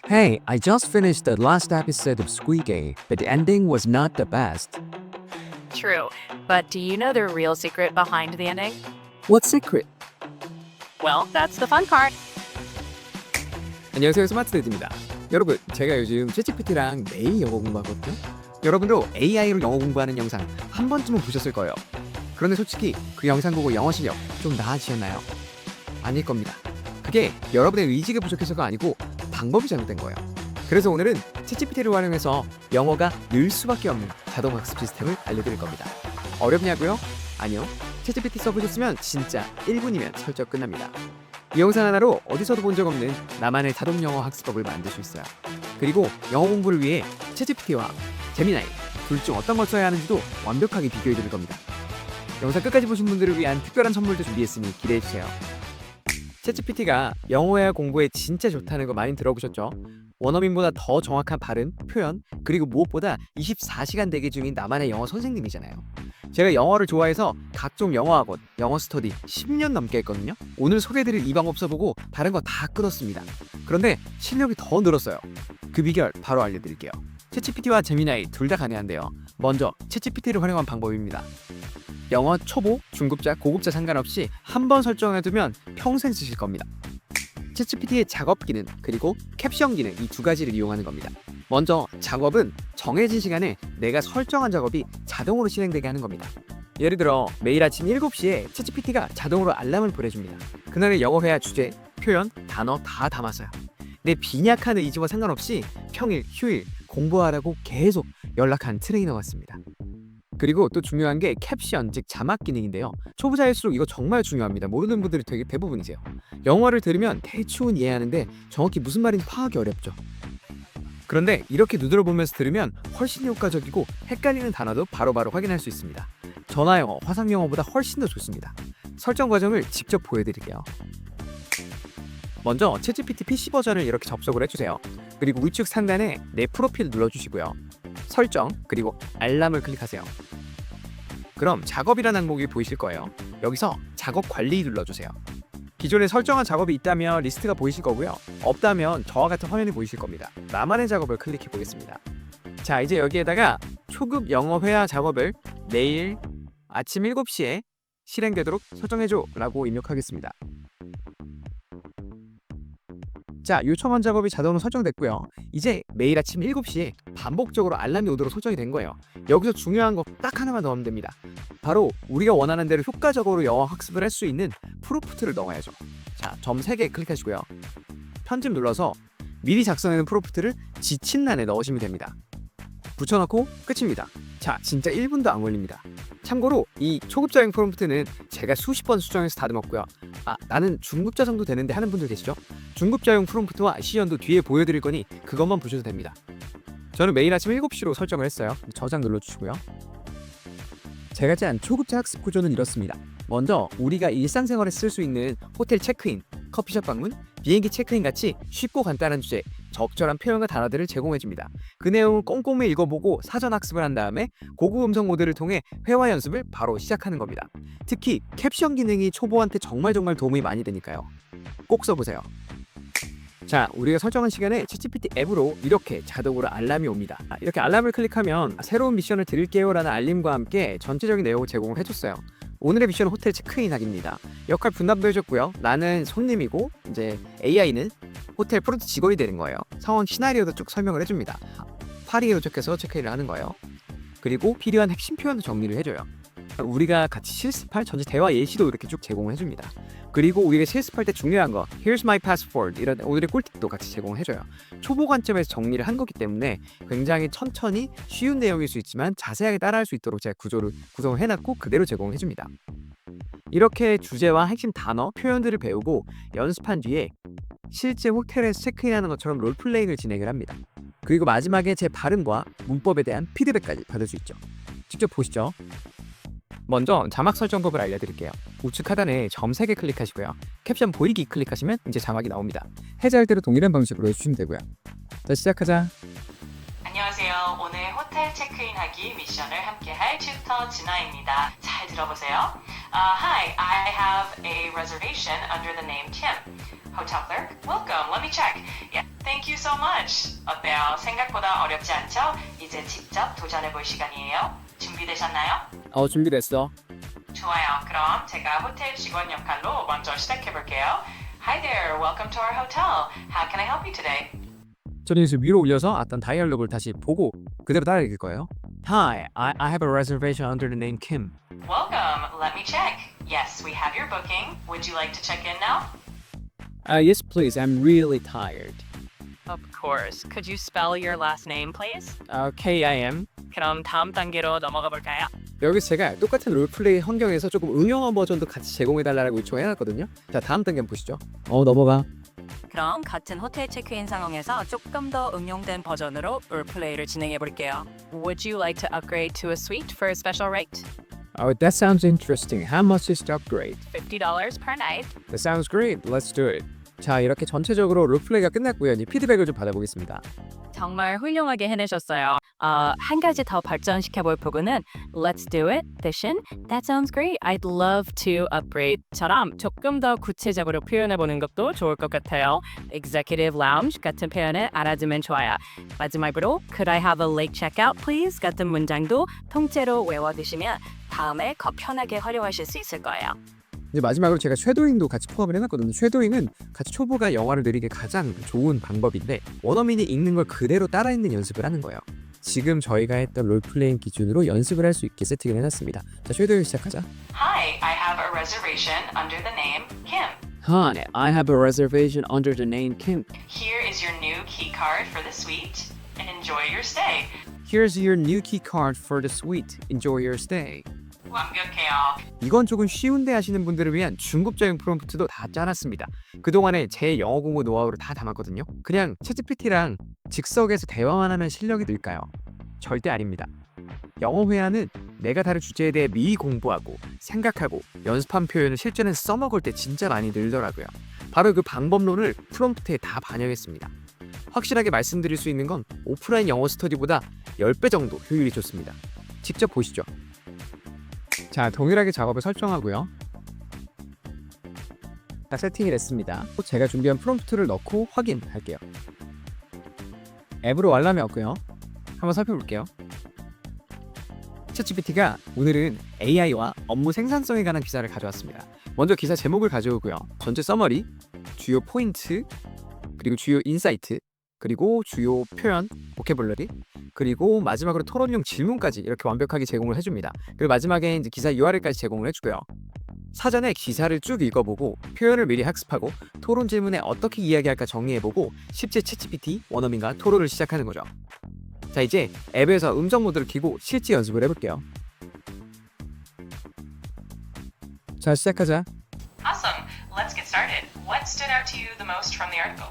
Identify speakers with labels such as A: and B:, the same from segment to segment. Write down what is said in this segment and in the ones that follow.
A: Hey, I just finished the last episode of Squid Game, but the ending was not the best.
B: True, but do you know the real secret behind the ending?
A: What secret?
B: Well, that's the fun part.
C: 안녕하세요, 스마트데드입니다. 여러분, 제가 요즘 챗GPT랑 매일 영어 공부하거든요. 여러분도 AI로 영어 공부하는 영상 한 번쯤은 보셨을 거예요. 그런데 솔직히 그 영상 보고 영어 실력 좀 나아지셨나요? 아닐 겁니다. 그게 여러분의 의지가 부족해서가 아니고 방법이 잘못된 거예요. 그래서 오늘은 챗GPT를 활용해서 영어가 늘 수밖에 없는 자동 학습 시스템을 알려드릴 겁니다. 어렵냐고요? 아니요. 챗GPT 써보셨으면 진짜 1분이면 설정 끝납니다. 이 영상 하나로 어디서도 본 적 없는 나만의 자동 영어 학습법을 만들 수 있어요. 그리고 영어 공부를 위해 챗GPT와 제미나이 둘 중 어떤 걸 써야 하는지도 완벽하게 비교해 드릴 겁니다. 영상 끝까지 보신 분들을 위한 특별한 선물도 준비했으니 기대해 주세요. 챗GPT가 영어회화 공부에 진짜 좋다는 거 많이 들어보셨죠? 원어민보다 더 정확한 발음, 표현, 그리고 무엇보다 24시간 대기 중인 나만의 영어 선생님이잖아요. 제가 영어를 좋아해서 각종 영어학원, 영어 스터디 10년 넘게 했거든요. 오늘 소개해드릴 이 방법 써보고 다른 거 다 끊었습니다. 그런데 실력이 더 늘었어요. 그 비결 바로 알려드릴게요. 챗GPT와 제미나이 둘 다 가능한데요. 먼저 챗GPT를 활용한 방법입니다. 영어 초보, 중급자, 고급자 상관없이 한 번 설정해두면 평생 쓰실 겁니다. 챗GPT의 작업 기능 그리고 캡션 기능 이 두 가지를 이용하는 겁니다. 먼저 작업은 정해진 시간에 내가 설정한 작업이 자동으로 실행되게 하는 겁니다. 예를 들어 매일 아침 7시에 챗GPT가 자동으로 알람을 보내줍니다. 그날의 영어 회화 주제, 표현, 단어 다 담았어요. 내 빈약한 의지와 상관없이 평일, 휴일 공부하라고 계속 연락한 트레이너 같습니다. 그리고 또 중요한 게 캡션, 즉 자막 기능인데요. 초보자일수록 이거 정말 중요합니다. 모르는 분들이 되게 대부분이세요. 영어를 들으면 대충 이해하는데 정확히 무슨 말인지 파악이 어렵죠. 그런데 이렇게 눈으로 보면서 들으면 훨씬 효과적이고 헷갈리는 단어도 바로바로 확인할 수 있습니다. 전화영어, 화상영어보다 훨씬 더 좋습니다. 설정 과정을 직접 보여드릴게요. 먼저 챗GPT PC 버전을 이렇게 접속을 해주세요. 그리고 우측 상단에 내 프로필 눌러주시고요. 설정, 그리고 알람을 클릭하세요. 그럼 작업이라는 항목이 보이실 거예요. 여기서 작업 관리 눌러주세요. 기존에 설정한 작업이 있다면 리스트가 보이실 거고요. 없다면 저와 같은 화면이 보이실 겁니다. 나만의 작업을 클릭해 보겠습니다. 자, 이제 여기에다가 초급 영어 회화 작업을 내일 아침 7시에 실행되도록 설정해줘 라고 입력하겠습니다. 자, 요청한 작업이 자동으로 설정됐고요. 이제 매일 아침 7시에 반복적으로 알람이 오도록 설정이 된 거예요. 여기서 중요한 거 딱 하나만 넣으면 됩니다. 바로 우리가 원하는 대로 효과적으로 영어 학습을 할 수 있는 프롬프트를 넣어야죠. 자, 점 3개 클릭하시고요. 편집 눌러서 미리 작성해놓은 프롬프트를 지침란에 넣으시면 됩니다. 붙여넣고 끝입니다. 자, 진짜 1분도 안 걸립니다. 참고로 이 초급자용 프롬프트는 제가 수십 번 수정해서 다듬었고요. 나는 중급자 정도 되는데 하는 분들 계시죠? 중급자용 프롬프트와 시연도 뒤에 보여드릴 거니 그것만 보셔도 됩니다. 저는 매일 아침 7시로 설정을 했어요. 저장 눌러주시고요. 제가 짠 초급자 학습 구조는 이렇습니다. 먼저 우리가 일상생활에 쓸 수 있는 호텔 체크인, 커피숍 방문, 비행기 체크인 같이 쉽고 간단한 주제, 적절한 표현과 단어들을 제공해줍니다. 그 내용을 꼼꼼히 읽어보고 사전 학습을 한 다음에 고급 음성 모드를 통해 회화 연습을 바로 시작하는 겁니다. 특히 캡션 기능이 초보한테 정말 도움이 많이 되니까요. 꼭 써보세요. 자, 우리가 설정한 시간에 챗GPT 앱으로 이렇게 자동으로 알람이 옵니다. 이렇게 알람을 클릭하면 새로운 미션을 드릴게요 라는 알림과 함께 전체적인 내용을 제공을 해줬어요. 오늘의 미션은 호텔 체크인하기입니다. 역할 분담도 해줬고요. 나는 손님이고 이제 AI는 호텔 프론트 직원이 되는 거예요. 상황 시나리오도 쭉 설명을 해줍니다. 파리에 도착해서 체크인을 하는 거예요. 그리고 필요한 핵심 표현도 정리를 해줘요. 우리가 같이 실습할 전체 대화 예시도 이렇게 쭉 제공을 해줍니다. 그리고 우리가 실습할 때 중요한 거 Here's my passport 이런 오늘의 꿀팁도 같이 제공을 해줘요. 초보 관점에서 정리를 한 거기 때문에 굉장히 천천히 쉬운 내용일 수 있지만 자세하게 따라할 수 있도록 제가 구조를 구성을 해놨고 그대로 제공을 해줍니다. 이렇게 주제와 핵심 단어, 표현들을 배우고 연습한 뒤에 실제 호텔에서 체크인하는 것처럼 롤플레잉을 진행을 합니다. 그리고 마지막에 제 발음과 문법에 대한 피드백까지 받을 수 있죠. 직접 보시죠. 먼저 자막 설정법을 알려드릴게요. 우측 하단에 점 3개 클릭하시고요. 캡션 보이기 클릭하시면 이제 자막이 나옵니다. 해제할 때로 동일한 방식으로 해주시면 되고요. 자, 시작하자.
B: 안녕하세요. 오늘 호텔 체크인하기 미션을 함께할 튜터 진아입니다. 잘 들어보세요. Hi, I have a reservation under the name Kim. Hotel clerk, welcome. Let me check. Yeah, thank you so much. much. 어때요? 생각보다 어렵지 않죠? 이제 직접 도전해볼 시간이에요. 준비되셨나요?
C: 준비됐어.
B: 좋아요. 그럼 제가 호텔 직원 역할로 먼저 시작해볼게요. Hi there, welcome to our hotel. How can I help you today?
C: 저는 이제 위로 올려서 어떤 다이얼로그를 다시 보고 그대로 따라 읽을 거예요. Hi, I have a reservation under the name Kim.
B: Welcome. Let me check. Yes, we have your booking. Would you like to check in now?
C: Yes, please. I'm really tired.
B: Of course. Could you spell your last name, please?
C: K-I-M.
B: 그럼 다음 단계로 넘어가 볼까요?
C: 여기서 제가 똑같은 롤플레이 환경에서 조금 응용한 버전도 같이 제공해달라고 요청해놨거든요. 자, 다음 단계 한번 보시죠. 넘어가.
B: 그럼 같은 호텔 체크인 상황에서 조금 더 응용된 버전으로 롤플레이를 진행해 볼게요. Would you like to upgrade to a suite for a special rate?
C: Oh, that sounds interesting. How much is the upgrade?
B: $50 per night.
C: That sounds great. Let's do it. 자, 이렇게 전체적으로 롤플레이가 끝났고요. 이제 피드백을 좀 받아보겠습니다.
B: 정말 훌륭하게 해내셨어요. 한 가지 더 발전시켜볼 부분은 Let's do it 대신 That sounds great. I'd love to upgrade처럼 조금 더 구체적으로 표현해보는 것도 좋을 것 같아요. Executive lounge 같은 표현을 알아두면 좋아요. 마지막으로 Could I have a late checkout, please? 같은 문장도 통째로 외워두시면 다음에 더 편하게 활용하실 수 있을 거예요.
C: 이제 마지막으로 제가 쉐도잉도 같이 포함을 해놨거든요. 쉐도잉은 같이 초보가 영어를 느리게 가장 좋은 방법인데 원어민이 읽는 걸 그대로 따라 읽는 연습을 하는 거예요. 지금 저희가 했던 롤플레잉 기준으로 연습을 할 수 있게 세팅을 해놨습니다. 자, 쉐도잉 시작하자.
B: Hi, I have a reservation under the name Kim.
C: Hi, I have a reservation under the name Kim.
B: Here is your new key card for the suite and enjoy your stay.
C: Here's your new key card for the suite. Enjoy your stay.
B: 완벽해요.
C: 이건 조금 쉬운데 하시는 분들을 위한 중급적인 프롬프트도 다 짜놨습니다. 그동안에 제 영어 공부 노하우를 다 담았거든요. 그냥 챗GPT랑 즉석에서 대화만 하면 실력이 늘까요? 절대 아닙니다. 영어 회화는 내가 다른 주제에 대해 미리 공부하고 생각하고 연습한 표현을 실전에 써먹을 때 진짜 많이 늘더라고요. 바로 그 방법론을 프롬프트에 다 반영했습니다. 확실하게 말씀드릴 수 있는 건 오프라인 영어 스터디보다 10배 정도 효율이 좋습니다. 직접 보시죠. 자, 동일하게 작업을 설정하고요. 다 세팅이 됐습니다. 제가 준비한 프롬프트를 넣고 확인할게요. 앱으로 알람이 왔고요. 한번 살펴볼게요. 챗GPT가 오늘은 AI와 업무 생산성에 관한 기사를 가져왔습니다. 먼저 기사 제목을 가져오고요. 전체 서머리, 주요 포인트, 그리고 주요 인사이트, 그리고 주요 표현, 보캐블러리, 그리고 마지막으로 토론용 질문까지 이렇게 완벽하게 제공을 해줍니다. 그리고 마지막에 이제 기사 URL까지 제공을 해주고요. 사전에 기사를 쭉 읽어보고 표현을 미리 학습하고 토론 질문에 어떻게 이야기할까 정리해보고 실제 챗GPT 원어민과 토론을 시작하는 거죠. 자, 이제 앱에서 음성 모드를 켜고 실제 연습을 해볼게요. 자, 시작하자.
B: Awesome. Let's get started. What stood out to you the most from the article?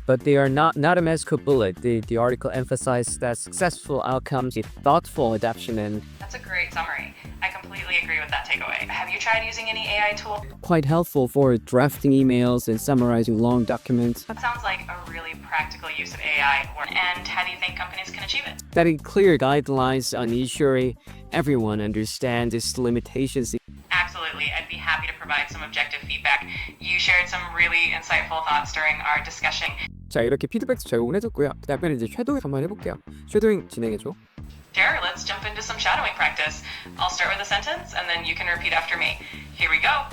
C: But they are not a magical bullet. The article emphasized that successful outcomes is thoughtful adoption and
B: That's a great summary. I completely agree with that takeaway. Have you tried using any AI tool?
C: quite helpful for drafting emails and summarizing long documents.
B: That sounds like a really practical use of AI. And how do you think companies can achieve it?
C: Setting clear guidelines on ensuring everyone understands its limitations.
B: Absolutely. I'd be happy to provide some objective feedback. You shared some really insightful thoughts during our discussion.
C: 자, 이렇게 피드백도 제공을 해줬고요. 그 다음에 이제 쉐도잉 한번 해볼게요. 쉐도잉 진행해줘.
B: Sure, let's jump into some shadowing practice. I'll start with a sentence and then you can repeat after me. Here we go.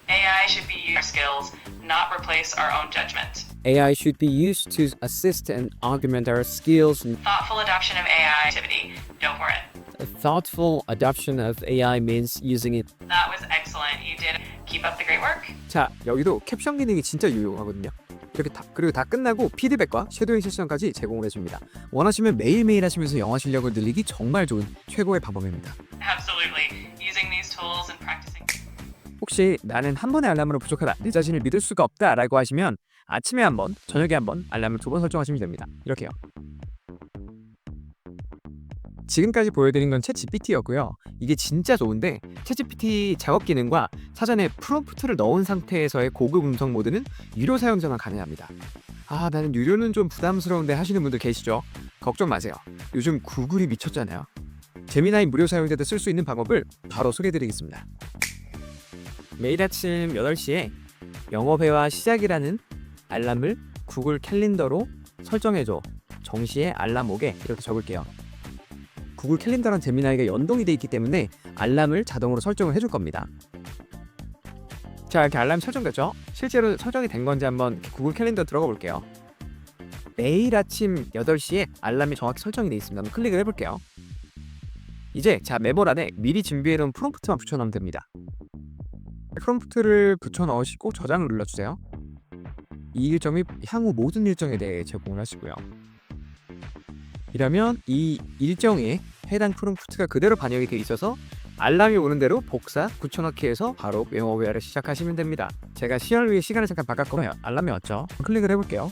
B: AI should be used for skills, not replace our own judgment.
C: AI should be used to assist and augment our skills. And
B: Thoughtful adoption of AI activity. Go for it.
C: a thoughtful adoption of AI means using it.
B: That was excellent. You did. Keep up the great work.
C: 자, 여기도 캡션 기능이 진짜 유용하거든요. 이렇게 그리고 다 끝나고 피드백과 쉐도잉 세션까지 제공을 해줍니다. 원하시면 매일매일 하시면서 영어 실력을 늘리기 정말 좋은 최고의 방법입니다.
B: Absolutely. Using these tools and practicing.
C: 혹시 나는 한 번의 알람으로 부족하다, 내 자신을 믿을 수가 없다 라고 하시면 아침에 한 번, 저녁에 한 번 알람을 2번 설정하시면 됩니다. 이렇게요. 지금까지 보여드린 건 챗GPT였고요. 이게 진짜 좋은데 챗GPT 작업 기능과 사전에 프롬프트를 넣은 상태에서의 고급 음성 모드는 유료 사용자만 가능합니다. 아, 나는 유료는 좀 부담스러운데 하시는 분들 계시죠? 걱정 마세요. 요즘 구글이 미쳤잖아요. 제미나이 무료 사용자도 쓸 수 있는 방법을 바로 소개해드리겠습니다. 매일 아침 8시에 영어 회화 시작이라는 알람을 구글 캘린더로 설정해줘. 정시에 알람 오게 이렇게 적을게요. 구글 캘린더랑 제미나이가 연동이 돼 있기 때문에 알람을 자동으로 설정을 해줄 겁니다. 자, 이렇게 알람이 설정됐죠? 실제로 설정이 된 건지 한번 구글 캘린더 들어가 볼게요. 매일 아침 8시에 알람이 정확히 설정이 돼 있습니다. 한번 클릭을 해볼게요. 이제 자, 메모란에 미리 준비해놓은 프롬프트만 붙여넣으면 됩니다. 프롬프트를 붙여넣으시고 저장을 눌러주세요. 이 일정 및 향후 모든 일정에 대해 제공을 하시고요. 이러면 이 일정에 해당 프롬프트가 그대로 반영이 되어 있어서 알람이 오는 대로 복사, 붙여넣기 해서 바로 메모웨어를 시작하시면 됩니다. 제가 시연을 위해 시간을 잠깐 바꿨거든요. 알람이 왔죠? 클릭을 해볼게요.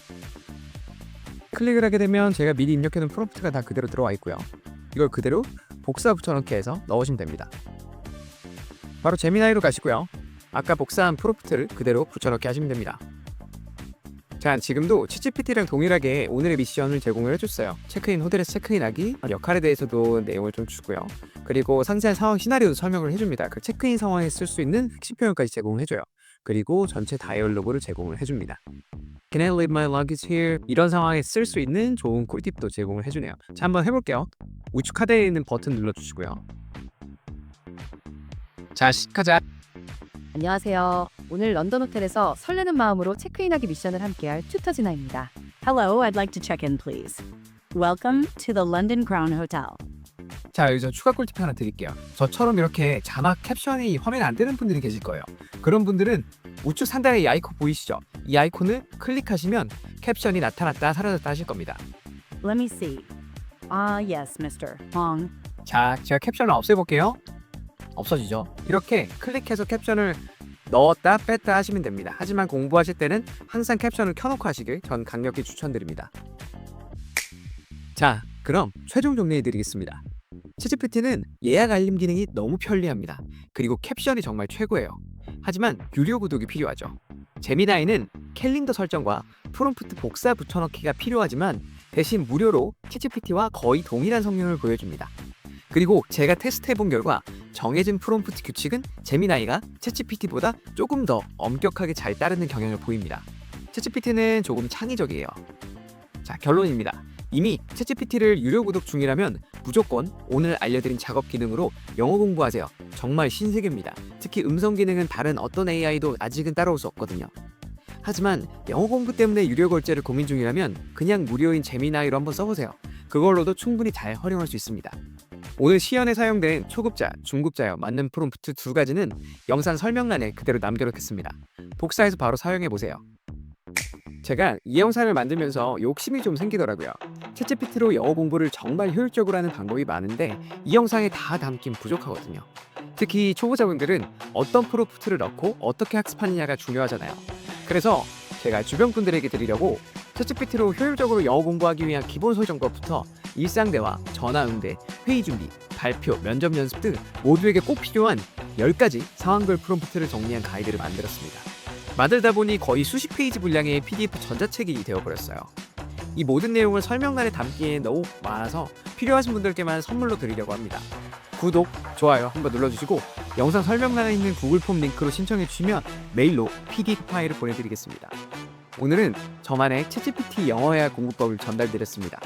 C: 클릭을 하게 되면 제가 미리 입력해놓은 프롬프트가 다 그대로 들어와 있고요. 이걸 그대로 복사, 붙여넣기 해서 넣으시면 됩니다. 바로 제미나이로 가시고요. 아까 복사한 프롬프트를 그대로 붙여넣기 하시면 됩니다. 자, 지금도 챗GPT랑 동일하게 오늘의 미션을 제공을 해줬어요. 체크인 호텔에서 체크인하기, 역할에 대해서도 내용을 좀 주고요. 그리고 상세한 상황 시나리오도 설명을 해줍니다. 그 체크인 상황에 쓸 수 있는 핵심 표현까지 제공을 해줘요. 그리고 전체 다이얼로그를 제공을 해줍니다. Can I leave my luggage here? 이런 상황에 쓸 수 있는 좋은 꿀팁도 제공을 해주네요. 자, 한번 해볼게요. 우측 카드에 있는 버튼 눌러주시고요. 자, 시작하자.
D: 안녕하세요. 오늘 런던 호텔에서 설레는 마음으로 체크인하기 미션을 함께할 튜터 진아입니다.
B: Hello, I'd like to check in, please. Welcome to the London Crown Hotel.
C: 자, 여기서 추가 꿀팁 하나 드릴게요. 저처럼 이렇게 자막 캡션이 화면에 안 뜨는 분들이 계실 거예요. 그런 분들은 우측 상단에 이 아이콘 보이시죠? 이 아이콘을 클릭하시면 캡션이 나타났다 사라졌다 하실 겁니다.
B: Let me see. Yes, Mr. Hong.
C: 자, 제가 캡션을 없애볼게요. 없어지죠? 이렇게 클릭해서 캡션을 넣었다 뺐다 하시면 됩니다. 하지만 공부하실 때는 항상 캡션을 켜놓고 하시길 전 강력히 추천드립니다. 자, 그럼 최종 정리해드리겠습니다. 챗GPT는 예약 알림 기능이 너무 편리합니다. 그리고 캡션이 정말 최고예요. 하지만 유료 구독이 필요하죠. 제미나이는 캘린더 설정과 프롬프트 복사 붙여넣기가 필요하지만 대신 무료로 챗GPT와 거의 동일한 성능을 보여줍니다. 그리고 제가 테스트해본 결과 정해진 프롬프트 규칙은 제미나이가 챗GPT보다 조금 더 엄격하게 잘 따르는 경향을 보입니다. 챗GPT는 조금 창의적이에요. 자, 결론입니다. 이미 챗GPT를 유료 구독 중이라면 무조건 오늘 알려드린 작업 기능으로 영어 공부하세요. 정말 신세계입니다. 특히 음성 기능은 다른 어떤 AI도 아직은 따라올 수 없거든요. 하지만 영어 공부 때문에 유료 결제를 고민 중이라면 그냥 무료인 제미나이로 한번 써보세요. 그걸로도 충분히 잘 활용할 수 있습니다. 오늘 시연에 사용된 초급자, 중급자여 맞는 프롬프트 두 가지는 영상 설명란에 그대로 남겨놓겠습니다. 복사해서 바로 사용해보세요. 제가 이 영상을 만들면서 욕심이 좀 생기더라고요. 챗GPT로 영어 공부를 정말 효율적으로 하는 방법이 많은데 이 영상에 다 담긴 부족하거든요. 특히 초보자분들은 어떤 프롬프트를 넣고 어떻게 학습하느냐가 중요하잖아요. 그래서 제가 주변 분들에게 드리려고 챗GPT로 효율적으로 영어 공부하기 위한 기본 설정법부터 일상 대화, 전화 응대, 회의 준비, 발표, 면접 연습 등 모두에게 꼭 필요한 10가지 상황별 프롬프트를 정리한 가이드를 만들었습니다. 만들다 보니 거의 수십 페이지 분량의 PDF 전자책이 되어버렸어요. 이 모든 내용을 설명란에 담기에 너무 많아서 필요하신 분들께만 선물로 드리려고 합니다. 구독, 좋아요 한번 눌러주시고 영상 설명란에 있는 구글 폼 링크로 신청해 주시면 메일로 PDF 파일을 보내드리겠습니다. 오늘은 저만의 챗GPT 영어회화 공부법을 전달드렸습니다.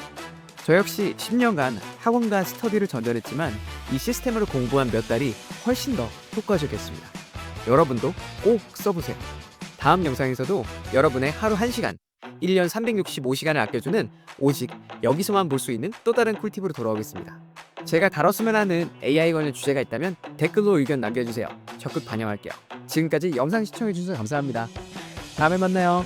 C: 저 역시 10년간 학원과 스터디를 전전했지만 이 시스템으로 공부한 몇 달이 훨씬 더 효과적이었습니다. 여러분도 꼭 써보세요. 다음 영상에서도 여러분의 하루 1시간, 1년 365시간을 아껴주는 오직 여기서만 볼 수 있는 또 다른 꿀팁으로 돌아오겠습니다. 제가 다뤘으면 하는 AI 관련 주제가 있다면 댓글로 의견 남겨주세요. 적극 반영할게요. 지금까지 영상 시청해주셔서 감사합니다. 다음에 만나요.